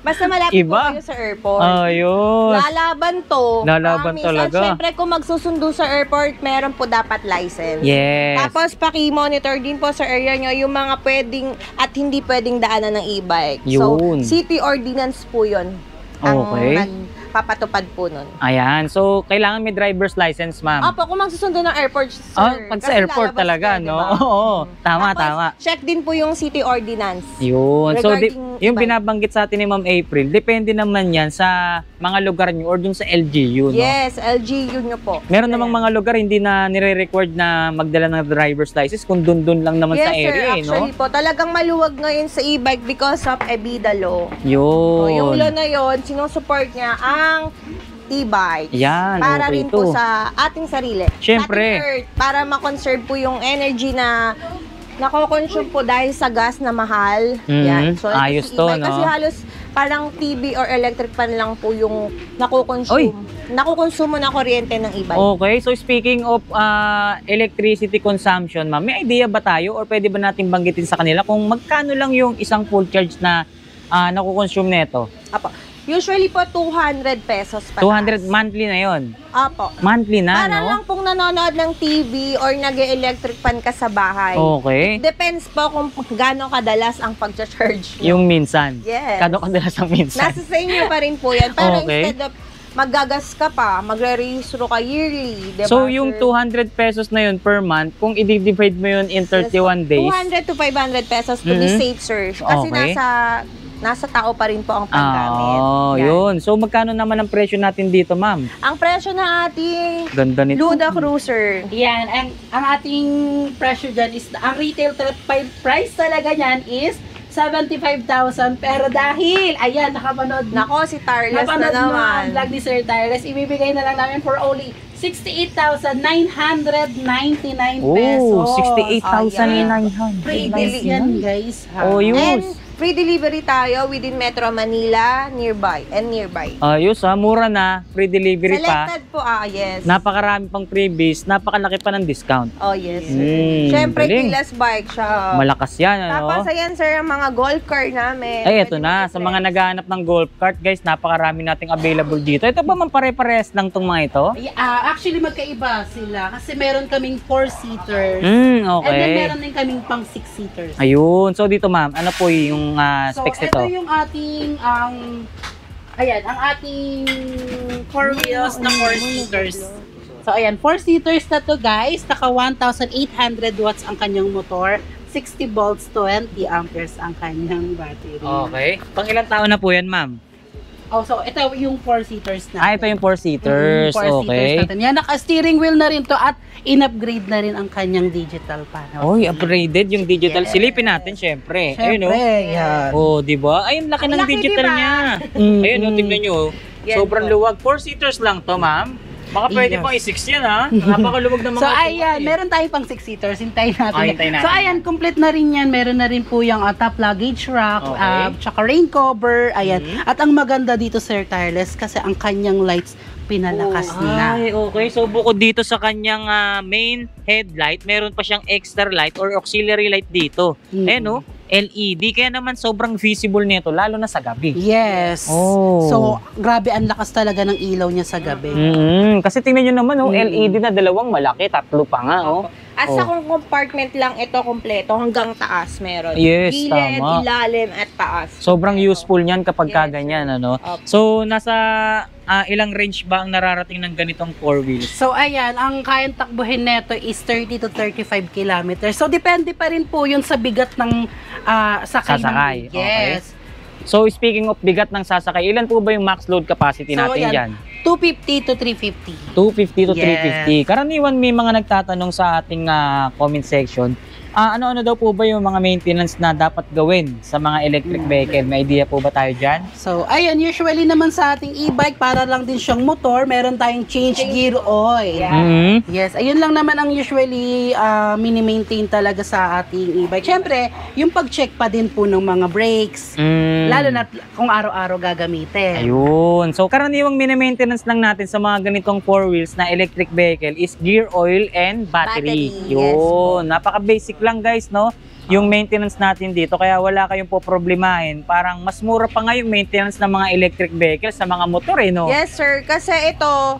Basta malapit po Iba. kayo sa airport. Ayun. Lalaban to. Lalaban Promise. talaga. At syempre, kung magsusundo sa airport, meron po dapat license. Yes. Tapos, paki-monitor din po sa area nyo yung mga pwedeng at hindi pwedeng daanan ng e-bike. So, Yun. city ordinance po yun. Ang Okay. magpapatupad po nun. Ayan. So, kailangan may driver's license, ma'am. Opo, kung magsusundo ng airport, sir. Pag sa kasi airport lalabas talaga, ka, no? diba? Oo. Tama, Tapos, tama. check din po yung city ordinance. Yun. So, Regarding yung e-bike. binabanggit sa atin ni Ma'am April, depende naman yan sa mga lugar nyo or dun sa LGU, no? Yes, LGU nyo po. Meron namang mga lugar hindi na nire-record na magdala ng driver's license kung dun lang naman Yes, sa sir. area, no? Actually po, talagang maluwag ngayon sa e-bike because of EBIDA law. So, yung Yun. law na yun, sinusupport niya ang e-bike. Yan, Para okay rin po to. sa ating sarili. Siyempre. Sa ating earth, para ma-conserve po yung energy na nako-consume po dahil sa gas na mahal. Mhm. Yan. So, ito Ayos si to, e-bike. no? Kasi halos parang TV or electric pan lang po yung nako-consume. Oy! Nakukonsumo ng kuryente ng e-bike. Okay, so speaking of electricity consumption, ma'am, may idea ba tayo or pwede ba natin banggitin sa kanila kung magkano lang yung isang full charge na nakukonsume neto? Apo. Usually po, 200 pesos pa. 200 monthly na yon. Apo. Monthly na, Para no? lang pong nanonood ng TV or nag-electric pan ka sa bahay. Okay. Depends po kung gaano kadalas ang pag-charge nyo. Yung minsan. Yes. Kadalas ang minsan. Nasa sa inyo pa rin po yan. Pero Okay. instead of maggagas ka pa, magre-registro ka yearly. Diba, So, yung sir? 200 pesos na yun per month, kung i-divide mo yun in 31 days, 200 to 500 pesos to be Mhm. safe, sir. Kasi Okay. nasa tao pa rin po ang paggamit. Yan. yun. So, magkano naman ang presyo natin dito, ma'am? Ang presyo ng ating Ganda nito. Luda Cruiser. Yan, ang ating presyo dyan is, ang retail price talaga niyan is 75,000. Pero dahil, ayan, nakapanood Nako, si Tarles na napanood nyo naman. ang vlog ni Sir Tyrus, ibibigay na lang namin for only 68,999 pesos. 68,900. Pre-bill yan, guys. ha? Oh, yun. And free delivery tayo within Metro Manila, nearby. Ayos ha, mura na, free delivery pa. Selected po, yes. Napakarami pang freebies, napakalaki pa ng discount. Oh, yes. Mm, Siyempre, galing. Gilas Bike siya. Malakas yan, Tapos, ano? ayan, sir, ang mga golf car namin. Ay, eto Pwede na, mo sa mga i-flex. naghahanap ng golf cart, guys, napakarami nating available dito. Ito ba man pare-pares lang tong mga ito? Actually, magkaiba sila kasi meron kaming 4-seaters. Mm, And then okay. meron din kaming pang 6-seaters. Ayun, so dito ma'am, ano po yung So, specs ito nito? yung ating, ayan, ang ating 4 wheels na 4-seaters. So, ayan, 4-seaters na to, guys. Naka 1,800 watts ang kanyang motor. 60 volts, 20 amperes ang kanyang battery. Okay. Pang ilang taon na po yan, ma'am? Oh, so ito yung 4-seaters na. Ito yung 4-seaters. Okay. natin. Yan, naka-steering wheel na rin to at in-upgrade na rin ang kanyang digital panel. Oy, upgraded yung digital. Yes. Silipin natin, syempre. Ayun, Siyempre, oh. yan. Oh, di ba? Ayun, laki Ang ng laki, digital diba? niya. Ayun, oh, tingnan nyo. oh. Yan Sobrang po. luwag. 4-seaters lang to, ma'am. Baka pwede Yes. pang i-6 yan, ha? Napakaluwag ng mga So, ito, ayan, eh. meron tayong pang 6-seaters. Hintayin natin. Hintayin natin. So, ayan, complete na rin yan. Meron na rin po yung top luggage rack, Okay. tsaka rain cover. Ayan. At ang maganda dito, Sir Tireless, kasi ang kanyang lights pinalakas na. Ay, okay. So, bukod dito sa kanyang main headlight, meron pa siyang extra light or auxiliary light dito. Mm. Ayan, oh. LED. Kaya naman sobrang visible nito, lalo na sa gabi. Yes. Oh. So, grabe, ang lakas talaga ng ilaw niya sa gabi. Kasi tingnan nyo naman, oh, LED na dalawang malaki, tatlo pa nga, oh. At sa kung compartment lang ito kompleto, hanggang taas meron. Yes, Gilid, tama. ilalim, at taas. Sobrang Kompleto. useful niyan kapag Yes, ganyan, ano. Opo. So, nasa ilang range ba ang nararating ng ganitong four wheels? So, ayan, ang kayang takbuhin neto is 30 to 35 kilometers. So, depende pa rin po yun sa bigat ng sakay. Sasakay, Ng, yes. So, speaking of bigat ng sasakay, ilan po ba yung max load capacity So, natin yan. dyan? 250 to 350. 250 to Yes. 350. Karaniwan may mga nagtatanong sa ating comment section, Ano-ano daw po ba yung mga maintenance na dapat gawin sa mga electric vehicle? May idea po ba tayo dyan? So, ayan, usually naman sa ating e-bike, para lang din siyang motor, meron tayong change gear oil. Mhm. Yes, ayun lang naman ang usually mini-maintain talaga sa ating e-bike. Siyempre, yung pag-check pa din po ng mga brakes, lalo na kung araw-araw gagamitin. Ayun. So, karaniwang mini-maintenance lang natin sa mga ganitong 4 wheels na electric vehicle is gear oil and battery. Battery, Yun. Napaka-basic lang guys, no? Yung maintenance natin dito. Kaya wala kayong poproblemahin. Parang mas mura pa nga yung maintenance ng mga electric vehicle sa mga motor, eh, no? Yes, sir. Kasi ito,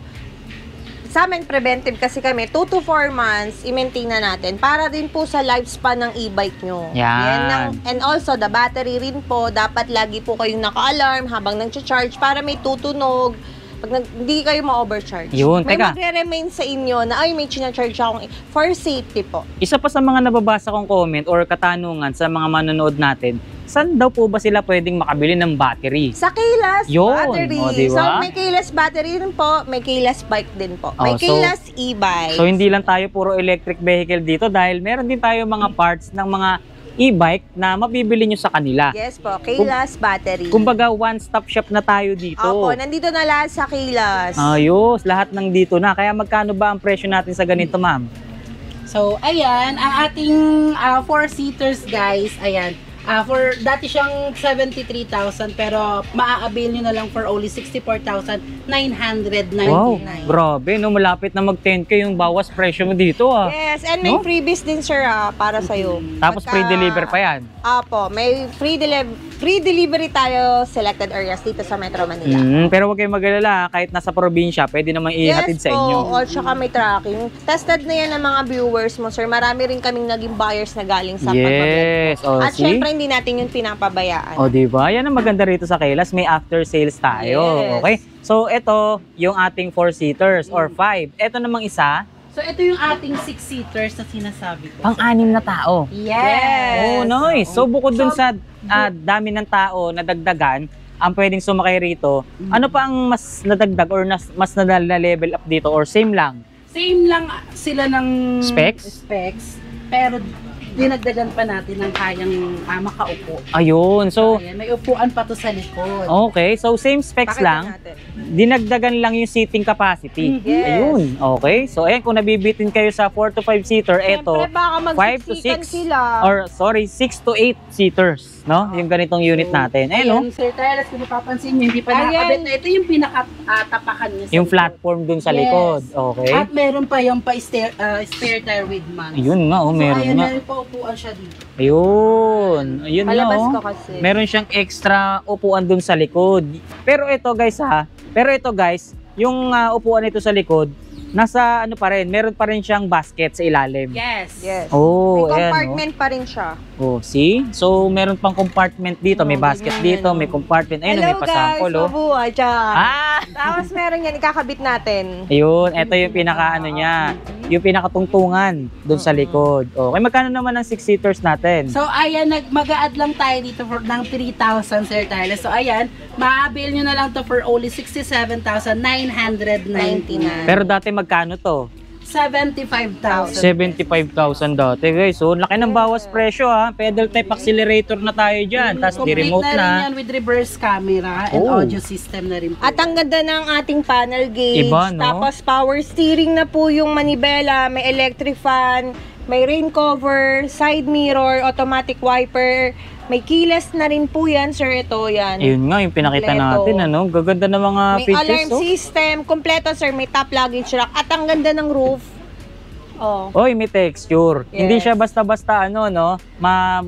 sa amin preventive kasi kami, 2 to 4 months, i-maintain na natin para din po sa lifespan ng e-bike nyo. Yan. And also, the battery rin po, dapat lagi po kayong naka-alarm habang nag-charge para may tutunog. Pag hindi kayo ma-overcharge. Yun, may teka. magre-remain sa inyo na, ay, may charge akong for safety po. Isa pa sa mga nababasa kong comment or katanungan sa mga manonood natin, saan daw po ba sila pwedeng makabili ng battery? Sa keyless Yun, battery. o, diba? So, may keyless battery rin po, may keyless bike din po. May Oh, so- keyless e-bike. So hindi lang tayo puro electric vehicle dito dahil meron din tayo mga parts ng mga e-bike na mabibili nyo sa kanila. Yes po, keyless battery. Kumbaga one-stop shop na tayo dito. Opo, nandito na lahat sa keyless. Ayos, lahat ng dito na. Kaya magkano ba ang presyo natin sa ganito, ma'am? So, ayan, ang ating 4-seaters, guys, ayan. Dati siyang 73,000 pero maa-avail nyo na lang for only 64,999. Wow, grabe, no? Malapit na mag 10K yung bawas presyo mo dito, ah. Yes, and may No? freebies din, sir, para sa'yo. Tapos free deliver pa yan. Opo, may free delivery tayo selected areas dito sa Metro Manila. Pero huwag kayong mag-alala, kahit nasa probinsya, pwede namang ihatid sa inyo. Yes po, at saka may tracking. Tested na yan ng mga viewers mo, sir. Marami rin kaming naging buyers na galing sa Yes, pag-vlog mo. At see? syempre, hindi natin yun pinapabayaan. O, diba? Yan ang maganda rito sa Kelas. May after sales tayo. Yes. Okay? So, ito yung ating 4-seaters or 5. Ito namang isa, So, ito yung ating 6-seaters na sinasabi ko. pang-6 na tao. Yes! Oh, nice. So, bukod dun sa dami ng tao na dagdagan, ang pwedeng sumakay rito, ano pa ang mas nadagdag or mas na-level up dito or same lang? Same lang sila ng Specs? pero dinagdagan pa natin ng kayang makaupo. Ayun. So, Ayan, may upuan pa to sa likod. okay. So, same specs Pakita lang. natin. Dinagdagan lang yung seating capacity. Yes. Ayun. Okay. So, ayan, kung nabibitin kayo sa 4 to 5 seater, eto, Siyempre, baka 5 to magsiksikan 6 sila. or sorry, 6 to 8 seaters, no? Yung ganitong unit natin. Ayun, no? Sir Tyler, kung mapapansin nyo, hindi pa Ayan. nakakabit na. Ito yung pinakatapakan niya sa Yung likod. platform dun sa Yes. likod. Okay. At meron pa yung spare tire with man. Ayun nga, oh, meron so, ayan, nga. meron pa upuan siya dito. Ayun. Ayun nga, Palabas oh. ko kasi. Meron siyang extra upuan dun sa likod. Pero ito guys, yung upuan nito sa likod, nasa ano pa rin, meron pa rin siyang basket sa ilalim. Yes. Yes. Oh, May ayan, compartment pa rin siya. oh. See? So, meron pang compartment dito, may Oh, basket ganyan, dito, oh. may compartment. Ayun, Hello may pasangkol, guys, oh. mabuhay dyan. Ah! Tapos meron yan, ikakabit natin. Ayun, ito yung pinaka-ano niya, yung pinakatungtungan doon sa likod. Okay, magkano naman ang 6-seaters natin? So, ayan, mag-a-add lang tayo dito ng 3,000, Sir Tyler. So, ayan, ma-avail nyo na lang to for only 67,999. Pero dati magkano to? 75,000. 75,000 dati guys. So, laki ng bawas presyo ha. Pedal type accelerator na tayo dyan. Tapos Complete di-remote rin na. yan with reverse camera and Oh. audio system na rin po. At ang ganda ng ating panel gauge. Iba, no? Tapos power steering na po yung manibela, may electric fan, may rain cover, side mirror, automatic wiper, may keyless na rin po yan, sir. Ito yan. Ayun nga, yung pinakita Kompleto. natin. Ano? Gaganda ng mga May features. alarm Oh. system, kompleto, sir. May top luggage rack. At ang ganda ng roof. Oh. Oy, may texture. Yes. Hindi siya basta-basta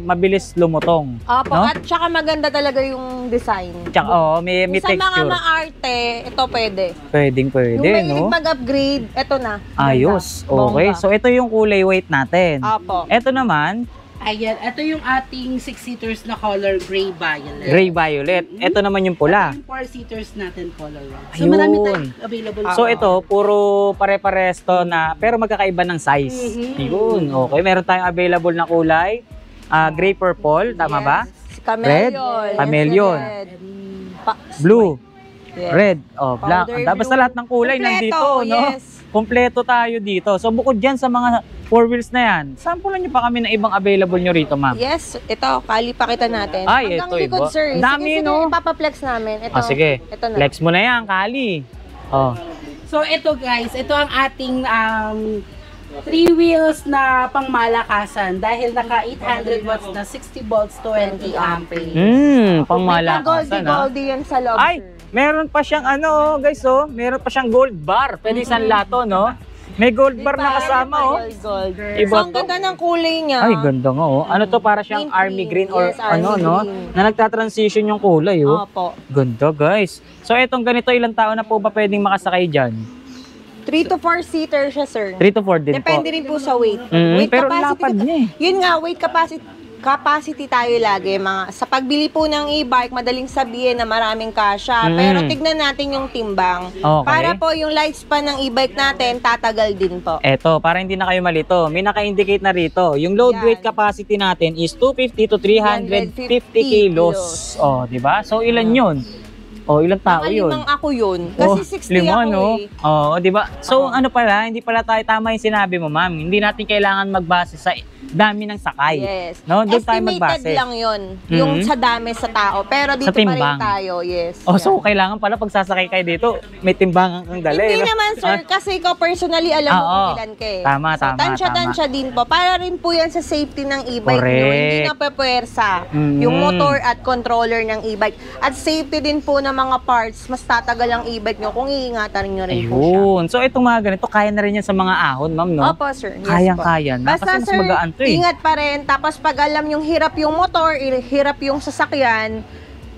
mabilis lumutong. Opo, No? at saka maganda talaga yung design. Tsaka, may Sa mga texture. maarte, ito pwede. Pwede, Yung may no? mag-upgrade, ito na. Ayos. Ganda. Okay. Bongga. So, ito yung kulay white natin. Opo. Ito naman, Ayan, ito yung ating 6-seaters na color gray violet. gray violet. Ito naman yung pula. Ito yung 4-seaters natin color white. So, Ayun. marami tayong available. So ito, puro pare-pares to na, pero magkakaiba ng size. Yun, okay. Meron tayong available na kulay. Gray purple, tama ba? Chameleon. Chameleon. Red. Blue, Yes. red, black. Powder Basta blue. lahat ng kulay Kompleto, nandito, no? yes. Kompleto tayo dito. So bukod dyan sa mga 4 wheels na yan. Sampulan nyo pa kami ng ibang available nyo rito, ma'am. Yes, ito, kali pa kita natin. Ay, Hanggang ito, likod, iba. sir. Dami, sige, no? ipapaplex namin. Ito, Sige, ito na. flex mo na yan, kali. Oh. So ito guys, ito ang ating 3 wheels na pangmalakasan dahil naka 800 watts na 60 volts 20 amperes. Pang May malakasan, ha? goldie yan sa loob, Ay, sir. meron pa siyang ano, guys, oh. Meron pa siyang gold bar. Pwede isang lato, no? May gold bar na kasama, oh. Gold. Iba So, ang to. ganda ng kulay niya. Ay, ganda nga, oh. Ano to, para siyang Mint army green or yes, army ano, no? green. Na nagtatransition yung kulay, oh. Opo. Ganda, guys. So, etong ganito, ilang tao na po ba pwedeng makasakay dyan? 3 to 4 seater siya, sir. 3 to 4 din Depende po. rin po sa weight. Mm, pero lapad niya eh. Yun nga, weight capacity tayo lagi. Sa pagbili po ng e-bike, madaling sabihin na maraming kasya. Pero tignan natin yung timbang. Okay. Para po yung lifespan ng e-bike natin, tatagal din po. Eto, para hindi na kayo malito, may naka-indicate na rito. Yung load Yan. weight capacity natin is 250 to 350 kilos. Oh, di ba? So, ilan yun? Oh, ilang tao Mga yun? limang ako yun. Kasi 60 lima, ako no? eh. Oo, di ba? So, ano pala, hindi pala tayo tama yung sinabi mo, ma'am. Hindi natin kailangan magbase sa dami ng sakay. Yes. No, doon tayo Estimated magbase. lang yun. Yung sa dami sa tao. Pero dito pa rin timbang. tayo. Yes. Oh, Yan. so kailangan pala pag sasakay kayo dito, may timbangan kang dala. Hindi no? naman, sir. Kasi ikaw personally, alam mo Oo. kung ilan ka eh. Tama, tama, Tansya din po. Para rin po yan sa safety ng e-bike nyo. Correct. Hindi na papuwersa yung motor at controller ng e-bike. At safety din po ng mga parts. Mas tatagal ang e-bike nyo kung iingatan nyo rin po siya. Ayun. So, itong mga ganito, kaya na rin yan sa mga ahon, ma'am, no? Opo, sir. Yes, Kayang-kaya na. Basta, Kasi mas sir, magaan to eh. ingat pa rin. Tapos pag alam yung hirap yung motor, hirap yung sasakyan,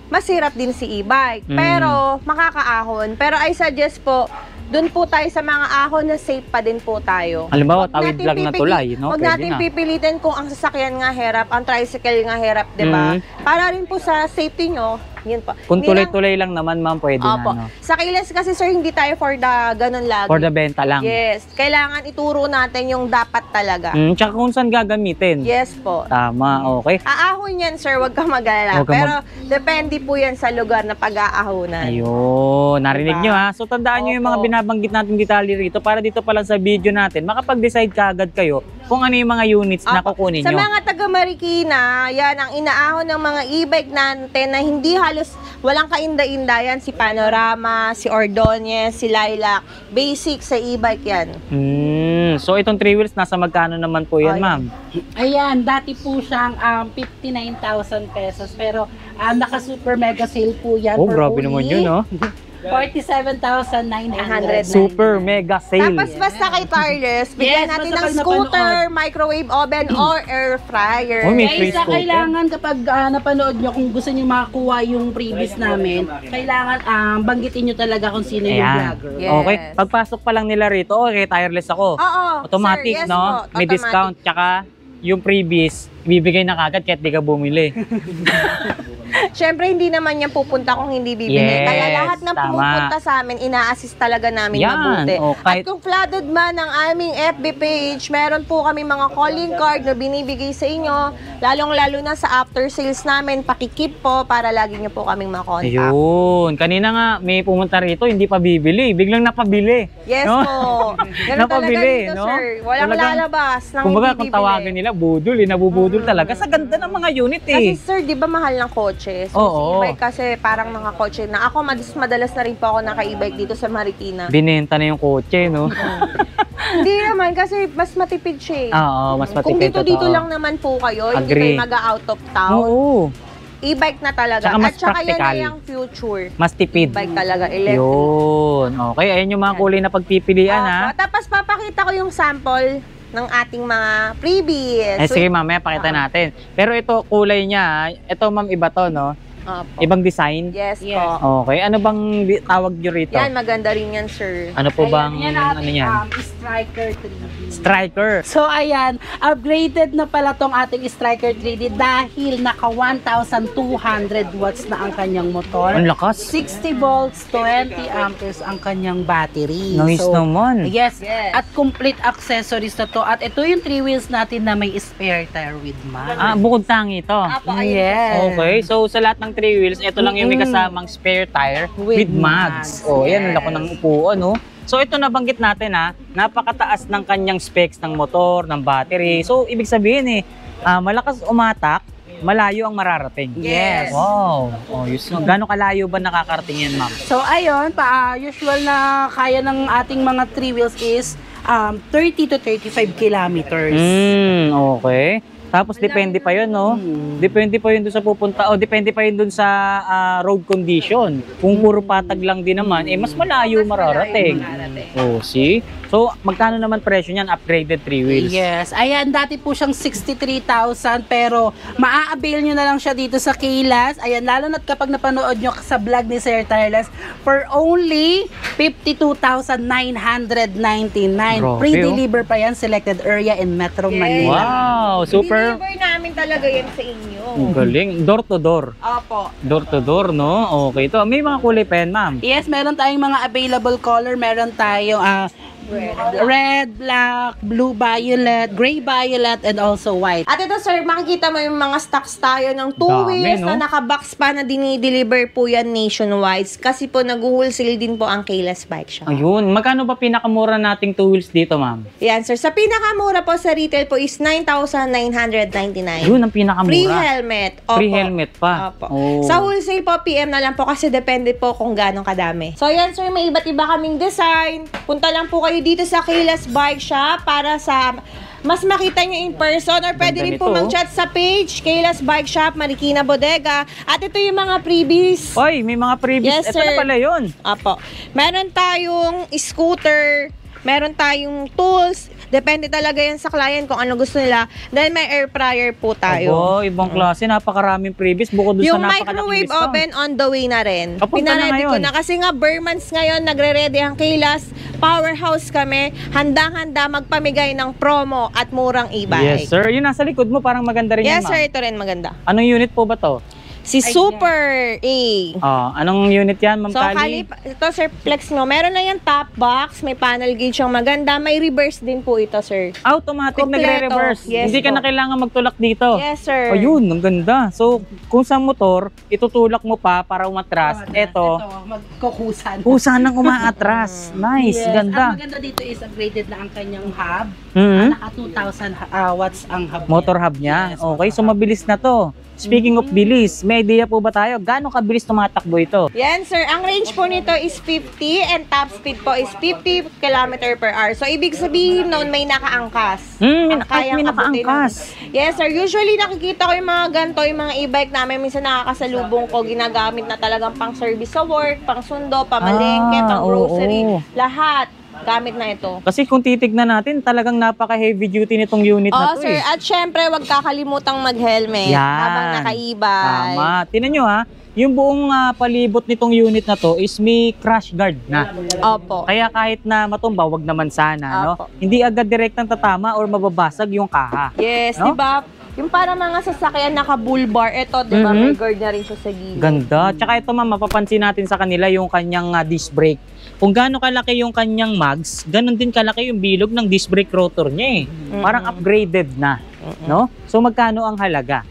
mas hirap din si e-bike. Pero, makakaahon. Pero I suggest po, doon po tayo sa mga ahon na safe pa din po tayo. Halimbawa, Huwag tawid natin lang na tulay, no? Huwag Pwede natin na. pipilitin kung ang sasakyan nga hirap, ang tricycle nga hirap, di ba? Para rin po sa safety nyo, yun po. Kung Hindi lang- tuloy-tuloy lang naman, ma'am, pwede Opo. na, no? Sa kilos kasi, sir, hindi tayo for the ganun lagi. For the benta lang. Yes. Kailangan ituro natin yung dapat talaga. Tsaka kung saan gagamitin. Yes po. Tama, okay. Aahon yan, sir. Huwag ka mag-alala. Huwag ka Pero depende po yan sa lugar na pag-aahonan. Ayun, narinig Diba? nyo ha. So tandaan nyo yung mga Opo. binabanggit natin detalye rito para dito pa lang sa video natin, makapag-decide ka agad kayo kung ano yung mga units na Opo. kukunin Sa nyo. mga taga Marikina, yan ang inaahon ng mga e-bike natin na hindi halos walang kainda-inda yan. Si Panorama, si Ordonez, si Lilac. Basic sa e-bike yan. So itong 3 wheels, nasa magkano naman po yan, Ayan. ma'am? Ayan, dati po siyang 59,000 pesos pero naka super mega sale po yan Oh, for grabe only naman yun, no? 47,900. Super mega sale. Tapos basta kay Tarles, bigyan Yes, natin basta ng pag scooter, microwave oven, or air fryer. Oh, may Guys, free scooter. kailangan kapag napanood nyo, kung gusto nyo makakuha yung previous namin, kailangan banggitin nyo talaga kung sino yung Ayan. vlogger. Yes. Okay, pagpasok pa lang nila rito, okay, tireless ako. Oo, Automatic, sir, yes no? po, May automatic. discount, tsaka yung previous, ibibigay na kagad kahit di ka bumili. Siyempre, hindi naman yan pupunta kung hindi bibili. Yes, Kaya lahat ng tama. pumupunta sa amin, ina-assist talaga namin Yan, mabuti. o kahit- At kung flooded man ang aming FB page, meron po kami mga calling card na binibigay sa inyo. Lalong-lalo na sa after sales namin, pakikip po para lagi nyo po kaming makontak. Ayun. Kanina nga, may pumunta rito, hindi pa bibili. Biglang napabili. Yes no? po. Ganun talaga Napabili, dito, no? sir. Walang Talagang- lalabas ng Kumbaga, hindi kung bibili. tawagin nila, budol, nabubudol talaga. Sa ganda ng mga unit Kasi eh. sir, di ba mahal ng kotse? So, Oo. si e-bike kasi parang mga kotse na ako, madalas na rin po ako naka-e-bike dito sa Marikina. Binenta na yung kotse, no? Hindi naman kasi mas matipid siya eh. Oo, mas matipid. Kung dito totoo. lang naman po kayo, hindi Agree. kayo mag-out of town, Oo. e-bike na talaga. Tsaka mas At saka yan practical. na yung future. Mas tipid. E-bike talaga, electric. Yun. Okay, ayan yung mga kulay na pagpipilian, ha? Opo. Tapos papakita ko yung sample ng ating mga freebies. Eh, sige, mamaya pakita natin. Pero ito, kulay niya, ito, ma'am, iba to, no? Opo. Ibang design? Yes, Yes. po. Okay, ano bang tawag nyo rito? Yan, maganda rin yan, sir. Ano po bang, Ayan, ano ating, yan? Striker 3D. Striker. So ayan, upgraded na pala tong ating Striker 3D dahil naka 1,200 watts na ang kanyang motor. Ang lakas. 60 volts, 20 amperes ang kanyang battery. Nice naman. Yes, Yes. at complete accessories na to. At ito yung 3 wheels natin na may spare tire with mag. Bukod tangi ito. Apo, ayun. Yes. Okay, so sa lahat ng 3 wheels, ito lang yung may kasamang spare tire with With mags. mags, Oh, yan, ang yes. lako ng upuan, no? So ito nabanggit natin ha, napakataas ng kanyang specs ng motor, ng battery. So ibig sabihin malakas umatak, malayo ang mararating. Yes. Wow. Oh, gaano kalayo ba nakakarating yan, ma'am? So ayun, usual na kaya ng ating mga 3 wheels is 30 to 35 kilometers. Okay. Tapos depende pa 'yun, no? Depende pa 'yun doon sa pupunta depende pa 'yun doon sa road condition. Kung puro patag lang din naman, mas malayo mararating. Oh, see? So, magkano naman presyo niyan upgraded 3 wheels? Yes. Ayan, dati po siyang 63,000 pero maa-avail nyo na lang siya dito sa Kilas. Ayan, lalo na't kapag napanood nyo sa vlog ni Sir Tireless for only 52,999. Grabe, Pre-deliver pa yan, selected area in Metro Manila. Wow, super. Deliver namin talaga yan sa inyo. Ang galing. Door to door. Opo. Door to door, no? Okay. Ito, may mga kulay pa yan, ma'am. Yes, meron tayong mga available color. Meron tayong red, black, blue violet, gray violet, and also white. At ito sir, makikita mo yung mga stocks tayo ng 2 Dami, wheels no? na nakabox pa na dinideliver po yan nationwide. Kasi po nag-wholesale din po ang Kilas Bike Shop. Ayun. Magkano ba pinakamura nating 2 wheels dito, ma'am? Yan sir, sa pinakamura po sa retail po is 9,999. Yun ang pinakamura. Free helmet. Opo. Free helmet pa. Opo. Oh. Sa wholesale po, PM na lang po kasi depende po kung gano'ng kadami. So yan sir, may iba't iba kaming design. Punta lang po kayo dito sa Kilas Bike Shop para sa mas makita nyo in person or pwede rin po nito. mag-chat sa page Kilas Bike Shop, Marikina Bodega. At ito yung mga freebies. Oy, may mga freebies. Yes, Ito sir. na pala yun. Apo. Meron tayong scooter, meron tayong tools. Depende talaga yan sa client kung ano gusto nila. Dahil may air fryer po tayo. Abo, ibang klase. Napakaraming freebies. Bukod doon sa Yung napakalaking microwave discount. oven on the way na rin. Papunta na Pinaready ko ngayon. na kasi nga Burmans ngayon nagre-ready ang Kilas. Powerhouse kami. Handang-handa magpamigay ng promo at murang e-bike. Yes, sir. Yung nasa likod mo, parang maganda rin yan, Yes, ma'am. sir. Ito rin maganda. Anong unit po ba to? Si Super A. Anong unit yan, ma'am So, Kali? ito, sir, flex mo. Meron na yan top box. May panel gauge yung maganda. May reverse din po ito, sir. Automatic Kompleto. nagre-reverse. Yes Hindi ka po. na kailangan magtulak dito. Yes, sir. Ayun, ang ganda. So, kung sa motor, itutulak mo pa para umatras. Ito, magkukusan. sanang umaatras. Nice, Yes. ganda. Ang maganda dito is upgraded na ang kanyang hub. Mhm. Naka 2,000 watts ang hub Motor niya. hub niya. Yes, Okay, motor so mabilis na to. Speaking of bilis, may idea po ba tayo? Gaano kabilis tumatakbo ito? Yan, sir. Ang range po nito is 50 and top speed po is 50 km per hour. So, ibig sabihin noon may nakaangkas. Ang kayang may abutin nakaangkas. nun. Yes, sir. Usually, nakikita ko yung mga ganito, yung mga e-bike namin. Minsan nakakasalubong ko, ginagamit na talagang pang service sa work, pang sundo, pamalengke, pang grocery. oo. Lahat. Gamit na ito. Kasi kung titignan natin, talagang napaka-heavy duty nitong unit na to Sir. eh. At syempre, wag kakalimutang mag-helmet Yan. habang naka-e-bike. Tama. Tinan nyo ha, yung buong palibot nitong unit na to is may crash guard na. Opo. Kaya kahit na matumba, wag naman sana, no? Opo. Hindi agad direktang tatama or mababasag yung kaha. Yes, No? di ba? Yung para mga sasakyan naka-bull bar, ito, di ba, may guard na rin siya sa gilid. Ganda. Tsaka ito ma'am, mapapansin natin sa kanila yung kanyang disc brake. Kung gaano kalaki yung kanyang mags, ganun din kalaki yung bilog ng disc brake rotor niya eh. Parang upgraded na, no? So magkano ang halaga?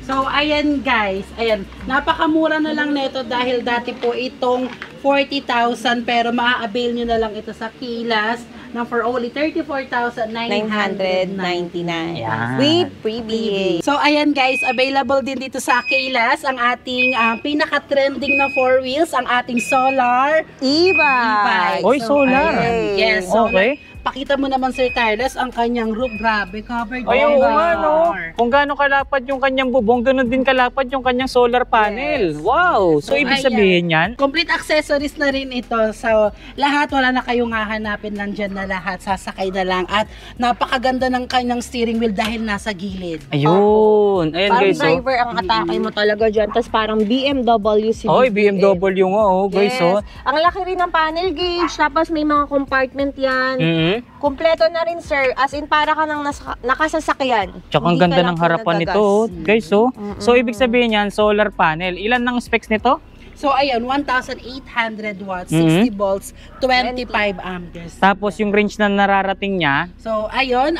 So, ayan guys, ayan, napakamura na lang nito dahil dati po itong 40,000 pero maa-avail nyo na lang ito sa Kilas na for only 34,999. Yan. With freebie. So, ayan guys, available din dito sa Kilas ang ating pinaka-trending na 4 wheels, ang ating solar E-bike. Oy, solar. ayan. Yes, solar. Okay. Pakita mo naman Sir Tireless ang kanyang roof. Grabe, covered Ay, oo by nga, no? solar. Kung gaano kalapad yung kanyang bubong, ganun din kalapad yung kanyang solar panel. Yes. Wow! So, ibig ayan. sabihin yan, Complete accessories na rin ito. So, lahat, wala na kayong hahanapin. Nandyan na lahat. Sasakay na lang. At napakaganda ng kanyang steering wheel dahil nasa gilid. ayun. Ayan Parang guys, oh. driver ang atake mo talaga dyan. Tapos parang BMW si Oy, BBM. BMW nga, oh, guys, Yes. oh. Ang laki rin ng panel gauge. Tapos may mga compartment yan. Mhm. Kompleto na rin, sir. As in, para ka nang nakasasakyan. Tsaka ang Hindi ganda ka lang ng harapan nagagas. nito, oh, guys, oh. So, ibig sabihin yan, solar panel. Ilan ng specs nito? So, ayan, 1,800 watts, Mhm. 60 volts, 25 amperes. Tapos, yung range na nararating niya, So, ayun,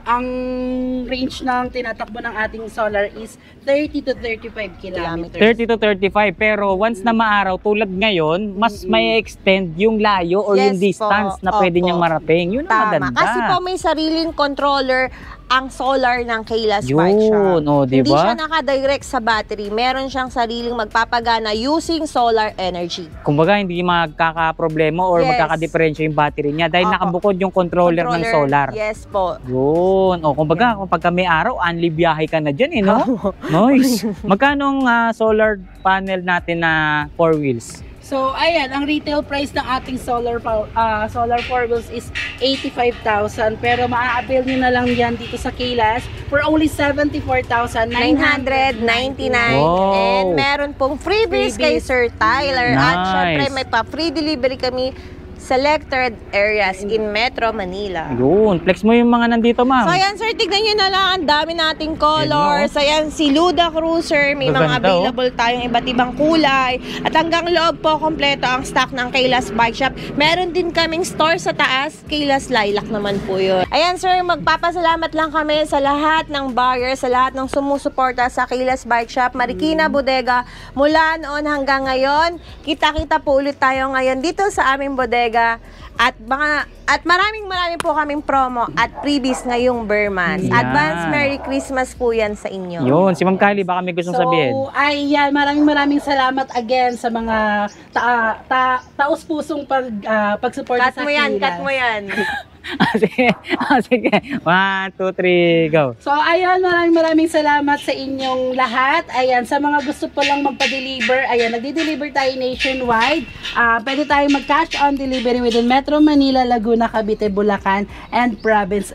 ang range ng tinatakbo ng ating solar is 30 to 35 kilometers. 30 to 35, pero once na maaraw tulad ngayon, mas may extend yung layo or yung Yes distance po. na pwede Opo. niyang marating. Yun ang Tama. maganda. Kasi po may sariling controller ang solar ng Kayla's Bike Shop. Yun, o, Hindi siya diba? nakadirect sa battery. Meron siyang sariling magpapagana using solar energy. Kumbaga, hindi magkakaproblema or Yes. magkakadiferensya yung battery niya dahil Opo. nakabukod yung controller ng solar. Yes po. Yun. O, kumbaga, kapag may araw, anli biyahe ka na dyan, eh, no? Nice. Magkano ang solar panel natin na 4 wheels? So, ayan, ang retail price ng ating solar 4 wheels is 85,000. Pero maa-avail nyo na lang yan dito sa Kayla's for only 74,999. 999. Wow. And meron pong freebies kay Freebies. Sir Tyler. At Nice. syempre may pa-free delivery kami selected areas in Metro Manila. Yun. Flex mo yung mga nandito, ma'am. So ayan sir, tignan nyo na lang, ang dami nating colors. Ayan, si Luda Cruiser, may mga Gaganda, oh. available tayong iba't ibang kulay. At hanggang loob po, kompleto ang stock ng Kayla's Bike Shop. Meron din kaming store sa taas, Kayla's Lilac naman po yun. Ayan sir, magpapasalamat lang kami sa lahat ng buyers, sa lahat ng sumusuporta sa Kayla's Bike Shop, Marikina Bodega. Mula noon hanggang ngayon, kita-kita po ulit tayo ngayon dito sa aming bodega. At maraming po kaming promo at freebies ngayong Burmans. Yan. Advance Merry Christmas po yan sa inyo. Yun. Si Ma'am Kylie, baka may gustong sabihin. Ayan, maraming salamat again sa mga taos-pusong pagsuporta Cut sa mo yan, Kayla's. cut mo yan. Sige. Sige. 1, 2, 3, go. So, ayan, maraming salamat sa inyong lahat. Ayan, sa mga gusto po lang magpa-deliver, ayan, nagdi-deliver tayo nationwide. Pwede tayo mag-cash on delivery within Metro Manila, Laguna, Cavite, Bulacan, and Province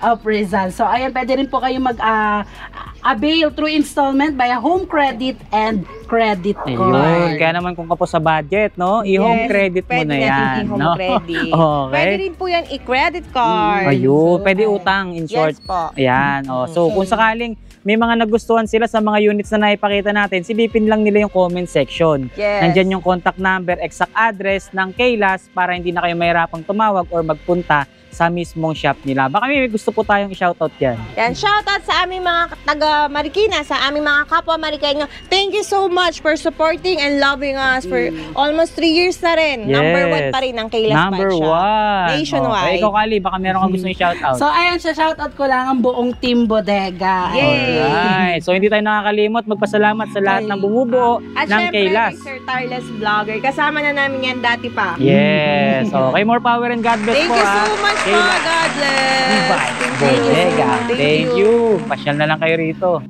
of Rizal. So, ayan, pwede rin po kayo avail through installment via home credit and credit card. Ayun. Kaya naman kung kapos sa budget, no? I-home Yes, credit mo pwede na natin yan. i-home No? credit. Okay. Pwede rin po yan i-credit card. Ayun. So, Pwede utang, in short. Yes po. Ayan. So, kung sakaling may mga nagustuhan sila sa mga units na naipakita natin, silipin lang nila yung comment section. Yes. Nandyan yung contact number, exact address ng Kayla's para hindi na kayo mahirapang tumawag or magpunta sa mismong shop nila. Baka may gusto po tayong i-shoutout yan. Yan, shoutout sa aming mga taga Marikina, sa aming mga kapwa Marikenyo. Thank you so much for supporting and loving us for almost 3 years na rin. Yes. Number 1 pa rin ang Kayla's Number Bike Shop. 1. Nationwide. Okay, ikaw, Kali, baka meron kang gusto i-shoutout. So, ayan, shoutout ko lang ang buong team bodega. Yay! Alright. So, hindi tayo nakakalimot magpasalamat sa lahat ng bumubuo At ng syempre, Kayla's. kay Sir Tarles Vlogger. Kasama na namin yan dati pa. Yes. Okay, more power and God bless Thank po. you so much po. Kayla's. God bless. Bye. Thank you. Bodega. Thank you. Pasyal na lang kayo rito.